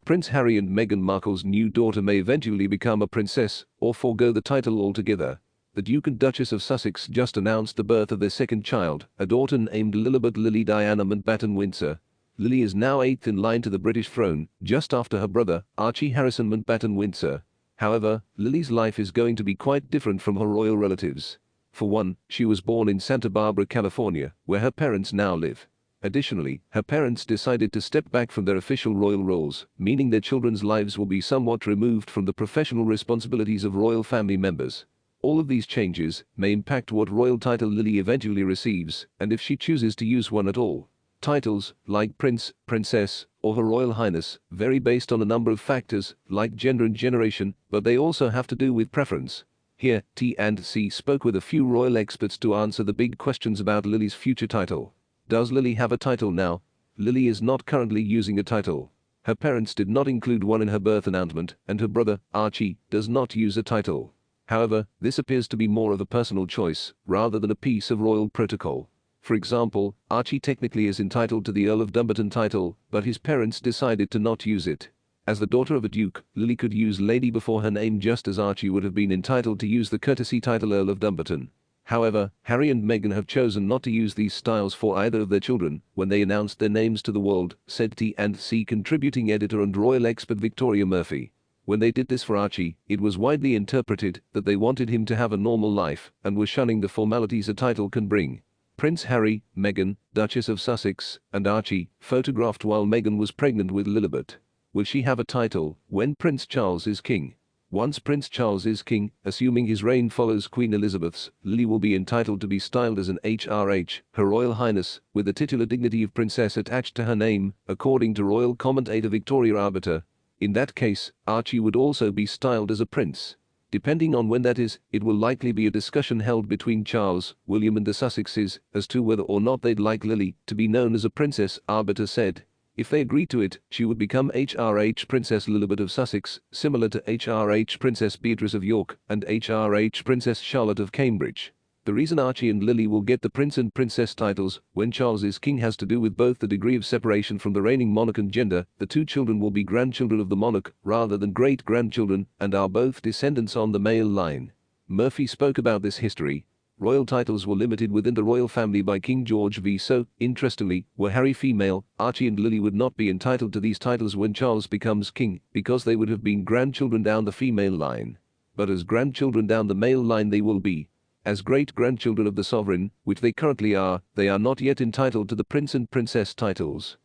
Prince Harry and Meghan Markle's new daughter may eventually become a princess or forgo the title altogether. The Duke and Duchess of Sussex just announced the birth of their second child, a daughter named Lilibet Lili Diana Mountbatten-Windsor. Lili is now 8th in line to the British throne, just after her brother, Archie Harrison Mountbatten-Windsor. However, Lili's life is going to be quite different from her royal relatives. For one, she was born in Santa Barbara, California, where her parents now live. Additionally, her parents decided to step back from their official royal roles, meaning their children's lives will be somewhat removed from the professional responsibilities of royal family members. All of these changes may impact what royal title Lili eventually receives, and if she chooses to use one at all. Titles, like Prince, Princess, or Her Royal Highness, vary based on a number of factors, like gender and generation, but they also have to do with preference. Here, T&C spoke with a few royal experts to answer the big questions about Lili's future title. Does Lili have a title now? Lili is not currently using a title. Her parents did not include one in her birth announcement, and her brother, Archie, does not use a title. However, this appears to be more of a personal choice, rather than a piece of royal protocol. For example, Archie technically is entitled to the Earl of Dumbarton title, but his parents decided to not use it. As the daughter of a duke, Lili could use Lady before her name just as Archie would have been entitled to use the courtesy title Earl of Dumbarton. However, Harry and Meghan have chosen not to use these styles for either of their children when they announced their names to the world, said T&C contributing editor and royal expert Victoria Murphy. When they did this for Archie, it was widely interpreted that they wanted him to have a normal life and were shunning the formalities a title can bring. Prince Harry, Meghan, Duchess of Sussex, and Archie, photographed while Meghan was pregnant with Lilibet. Will she have a title when Prince Charles is king? Once Prince Charles is king, assuming his reign follows Queen Elizabeth's, Lili will be entitled to be styled as an HRH, Her Royal Highness, with the titular dignity of princess attached to her name, according to royal commentator Victoria Arbiter. In that case, Archie would also be styled as a prince. Depending on when that is, it will likely be a discussion held between Charles, William and the Sussexes as to whether or not they'd like Lili to be known as a princess, Arbiter said. If they agree to it, she would become HRH Princess Lilibet of Sussex, similar to HRH Princess Beatrice of York and HRH Princess Charlotte of Cambridge. The reason Archie and Lili will get the prince and princess titles when Charles is king has to do with both the degree of separation from the reigning monarch and gender. The two children will be grandchildren of the monarch rather than great-grandchildren and are both descendants on the male line. Murphy spoke about this history. Royal titles were limited within the royal family by King George V. So, interestingly, were Harry female, Archie and Lili would not be entitled to these titles when Charles becomes king because they would have been grandchildren down the female line. But as grandchildren down the male line they will be. As great-grandchildren of the sovereign, which they currently are, they are not yet entitled to the prince and princess titles.